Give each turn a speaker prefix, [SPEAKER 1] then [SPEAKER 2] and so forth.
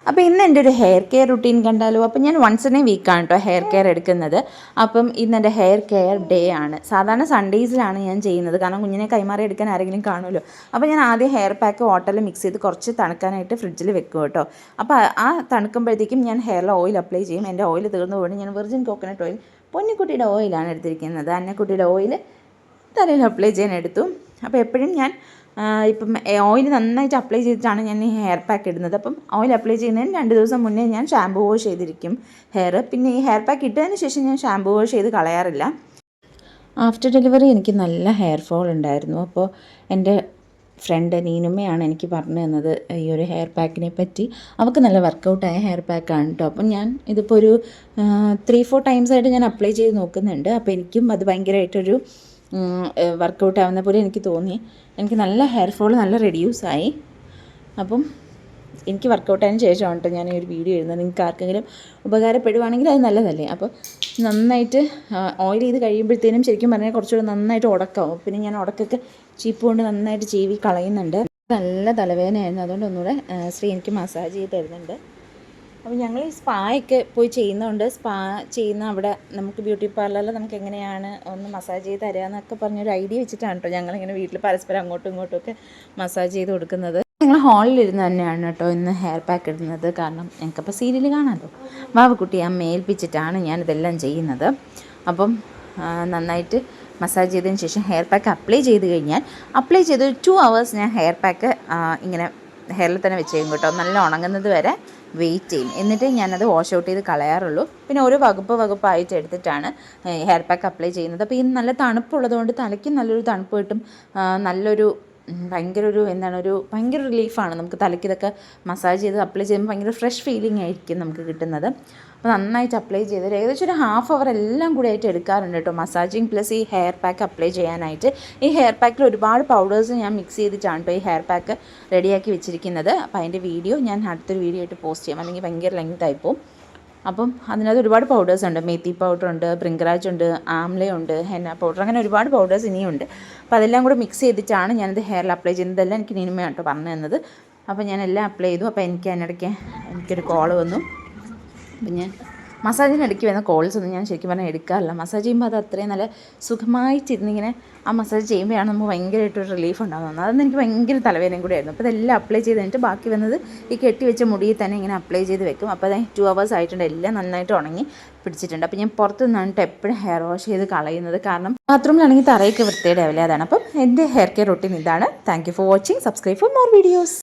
[SPEAKER 1] അപ്പോൾ ഇന്ന് എൻ്റെ ഒരു ഹെയർ കെയർ റുട്ടീൻ കണ്ടാലോ. അപ്പോൾ ഞാൻ വൺസ് ഇൻ എ വീക്കാണ് കേട്ടോ ഹെയർ കെയർ എടുക്കുന്നത്. അപ്പം ഇന്ന് എൻ്റെ ഹെയർ കെയർ ഡേ ആണ്. സാധാരണ സൺഡേസിലാണ് ഞാൻ ചെയ്യുന്നത്, കാരണം കുഞ്ഞിനെ കൈമാറി എടുക്കാൻ ആരെങ്കിലും കാണുമല്ലോ. അപ്പോൾ ഞാൻ ആദ്യം ഹെയർ പാക്ക് വാട്ടറിൽ മിക്സ് ചെയ്ത് കുറച്ച് തണുക്കാനായിട്ട് ഫ്രിഡ്ജിൽ വെക്കും കേട്ടോ. അപ്പോൾ ആ തണുക്കുമ്പോഴത്തേക്കും ഞാൻ ഹെയറിൽ ഓയിൽ അപ്ലൈ ചെയ്യും. എൻ്റെ ഓയിൽ തീർന്നു പോയി ഞാൻ വെർജിൻ കോക്കനട്ട് ഓയിൽ, പൊന്നിക്കുട്ടിയുടെ ഓയിലാണ് എടുത്തിരിക്കുന്നത്. അന്നക്കുട്ടിയുടെ ഓയിൽ തലയിൽ അപ്ലൈ ചെയ്യാൻ എടുത്തു. അപ്പോൾ എപ്പോഴും ഞാൻ ഇപ്പം ഓയിൽ നന്നായിട്ട് അപ്ലൈ ചെയ്തിട്ടാണ് ഞാൻ ഈ ഹെയർ പാക്ക് ഇടുന്നത്. അപ്പം ഓയിൽ അപ്ലൈ ചെയ്യുന്നതിന് 2 ദിവസം മുന്നേ ഞാൻ ഷാമ്പൂ വാഷ് ചെയ്തിരിക്കും ഹെയർ. പിന്നെ ഈ ഹെയർ പാക്ക് ഇട്ടതിന് ശേഷം ഞാൻ ഷാമ്പൂ വാഷ് ചെയ്ത് കളയാറില്ല. ആഫ്റ്റർ ഡെലിവറി എനിക്ക് നല്ല ഹെയർ ഫോൾ ഉണ്ടായിരുന്നു. അപ്പോൾ എൻ്റെ ഫ്രണ്ട് നീനുമ്മയാണ് എനിക്ക് പറഞ്ഞു തന്നത് ഈ ഒരു ഹെയർ പാക്കിനെ പറ്റി. അവൾക്ക് നല്ല വർക്കൗട്ടായ ഹെയർ പാക്കാണ് കേട്ടോ. അപ്പം ഞാൻ ഇതിപ്പോൾ ഒരു 3-4 ടൈംസായിട്ട് ഞാൻ അപ്ലൈ ചെയ്ത് നോക്കുന്നുണ്ട്. അപ്പോൾ എനിക്കും അത് ഭയങ്കരമായിട്ടൊരു വർക്കൗട്ട് ആവുന്ന പോലെ എനിക്ക് തോന്നി. എനിക്ക് നല്ല ഹെയർ ഫോൾ നല്ല റെഡ്യൂസായി. അപ്പം എനിക്ക് വർക്കൗട്ടായതിന് ശേഷമാണ് കേട്ടോ ഞാൻ ഈ ഒരു വീഡിയോ ഇടുന്നത്. നിങ്ങൾക്ക് ആർക്കെങ്കിലും ഉപകാരപ്പെടുവാണെങ്കിൽ അത് നല്ലതല്ലേ. അപ്പോൾ നന്നായിട്ട് ഓയിൽ ചെയ്ത് കഴിയുമ്പോഴത്തേനും ശരിക്കും പറഞ്ഞാൽ കുറച്ചുകൂടെ നന്നായിട്ട് ഉടക്കാവും. പിന്നെ ഞാൻ ഉടക്കൊക്കെ ചീപ്പ് കൊണ്ട് നന്നായിട്ട് ചീവി കളയുന്നുണ്ട്. നല്ല തലവേദനയായിരുന്നു, അതുകൊണ്ട് ഒന്നുകൂടെ ശ്രീ എനിക്ക് മസാജ് ചെയ്ത് തരുന്നുണ്ട്. അപ്പോൾ ഞങ്ങൾ ഈ സ്പായൊക്കെ പോയി ചെയ്യുന്നതുകൊണ്ട് സ്പാ ചെയ്യുന്ന അവിടെ നമുക്ക് ബ്യൂട്ടി പാർലറിൽ നമുക്ക് എങ്ങനെയാണ് ഒന്ന് മസാജ് ചെയ്ത് തരിക എന്നൊക്കെ പറഞ്ഞൊരു ഐഡിയ വെച്ചിട്ടാണ് കേട്ടോ ഞങ്ങളിങ്ങനെ വീട്ടിൽ പരസ്പരം അങ്ങോട്ടും ഇങ്ങോട്ടും ഒക്കെ മസാജ് ചെയ്ത് കൊടുക്കുന്നത്. ഞങ്ങൾ ഹാളിലിരുന്ന് തന്നെയാണ് കേട്ടോ ഇന്ന് ഹെയർ പാക്ക് ഇടുന്നത്. കാരണം ഞങ്ങൾക്കപ്പോൾ സീരിയൽ കാണാമല്ലോ. വാവക്കുട്ടി അമ്മ ഏൽപ്പിച്ചിട്ടാണ് ഞാനിതെല്ലാം ചെയ്യുന്നത്. അപ്പം നന്നായിട്ട് മസാജ് ചെയ്തതിന് ശേഷം ഹെയർ പാക്ക് അപ്ലൈ ചെയ്ത് കഴിഞ്ഞാൽ അപ്ലൈ ചെയ്ത് 2 hours ഞാൻ ഹെയർ പാക്ക് ഇങ്ങനെ ഹെയറിൽ തന്നെ വെച്ചേക്കും കേട്ടോ. നല്ല ഉണങ്ങുന്നത് വരെ വെയിറ്റ് ചെയ്യും. എന്നിട്ട് ഞാനത് വാഷ് ഔട്ട് ചെയ്ത് കളയാറുള്ളൂ. പിന്നെ ഓരോ വകുപ്പായിട്ട് എടുത്തിട്ടാണ് ഹെയർ പാക്ക് അപ്ലൈ ചെയ്യുന്നത്. അപ്പോൾ ഈ നല്ല തണുപ്പുള്ളതുകൊണ്ട് തലയ്ക്ക് നല്ലൊരു തണുപ്പ് കിട്ടും. നല്ലൊരു ഭയങ്കര റിലീഫാണ് നമുക്ക് തലയ്ക്ക് ഇതൊക്കെ മസാജ് ചെയ്ത് അപ്ലൈ ചെയ്യുമ്പോൾ ഭയങ്കര ഫ്രഷ് ഫീലിംഗ് ആയിരിക്കും നമുക്ക് കിട്ടുന്നത്. അപ്പോൾ നന്നായിട്ട് അപ്ലൈ ചെയ്ത് ഏകദേശം ഒരു 1/2 hour എല്ലാം കൂടി ആയിട്ട് എടുക്കാറുണ്ട് കേട്ടോ മസാജിങ് പ്ലസ് ഈ ഹെയർ പാക്ക് അപ്ലൈ ചെയ്യാനായിട്ട്. ഈ ഹെയർ പാക്കിൽ ഒരുപാട് പൗഡേഴ്സ് ഞാൻ മിക്സ് ചെയ്തിട്ടാണ് കേട്ടോ ഈ ഹെയർ പാക്ക് റെഡിയാക്കി വെച്ചിരിക്കുന്നത്. അപ്പോൾ അതിൻ്റെ വീഡിയോ ഞാൻ അടുത്തൊരു വീഡിയോ ആയിട്ട് പോസ്റ്റ് ചെയ്യാം, അല്ലെങ്കിൽ ഭയങ്കര ലെങ്ത് ആയിപ്പോവും. അപ്പം അതിനകത്ത് ഒരുപാട് പൗഡേഴ്സ് ഉണ്ട്. മേത്തി പൗഡർ ഉണ്ട്, ബ്രിങ്കരാജ് ഉണ്ട്, ആംലയുണ്ട്, ഹെന്ന പൗഡർ, അങ്ങനെ ഒരുപാട് പൗഡേഴ്സ് ഇനിയുണ്ട്. അപ്പോൾ അതെല്ലാം കൂടെ മിക്സ് ചെയ്തിട്ടാണ് ഞാനത് ഹെയറിൽ അപ്ലൈ ചെയ്യുന്നതെല്ലാം എനിക്ക് നീനുമ്മയാണ് കേട്ടോ പറഞ്ഞു തന്നത്. അപ്പോൾ ഞാൻ എല്ലാം അപ്ലൈ ചെയ്തു. അപ്പോൾ അതിനിടയ്ക്ക് എനിക്കൊരു കോൾ വന്നു. അപ്പം ഞാൻ മസാജിനിടയ്ക്ക് വരുന്ന കോൾസ് ഒന്നും ഞാൻ ശരിക്കും പറഞ്ഞാൽ എടുക്കാറില്ല. മസാജ് ചെയ്യുമ്പോൾ അത് അത്രയും നല്ല സുഖമായിട്ടിരുന്നിങ്ങനെ ആ മസാജ് ചെയ്യുമ്പോഴാണ് നമുക്ക് ഭയങ്കരമായിട്ടൊരു റിലീഫ് ഉണ്ടാകുന്നത്. അതൊന്നും എനിക്ക് ഭയങ്കര തലവേദനയും കൂടെ ആയിരുന്നു. അപ്പോൾ ഇതെല്ലാം അപ്ലൈ ചെയ്ത് കഴിഞ്ഞിട്ട് ബാക്കി വന്നത് ഈ കെട്ടി വെച്ച മുടിയിൽ തന്നെ ഇങ്ങനെ അപ്ലൈ ചെയ്ത് വെക്കും. അപ്പോൾ അതായത് 2 hours ആയിട്ടുണ്ട്, എല്ലാം നന്നായിട്ട് ഉണങ്ങി പിടിച്ചിട്ടുണ്ട്. അപ്പോൾ ഞാൻ പുറത്ത് നിന്നാണ് എപ്പോഴും ഹെയർ വാഷ് ചെയ്ത് കളയുന്നത്, കാരണം ബാത്റൂമിലാണെങ്കിൽ തറയൊക്കെ വൃത്തിയുടെ ആവില്ല. അതാണ്. അപ്പം എൻ്റെ ഹെയർ കെയർ റൂട്ടീൻ ഇതാണ്. Thank you for watching. Subscribe for more videos.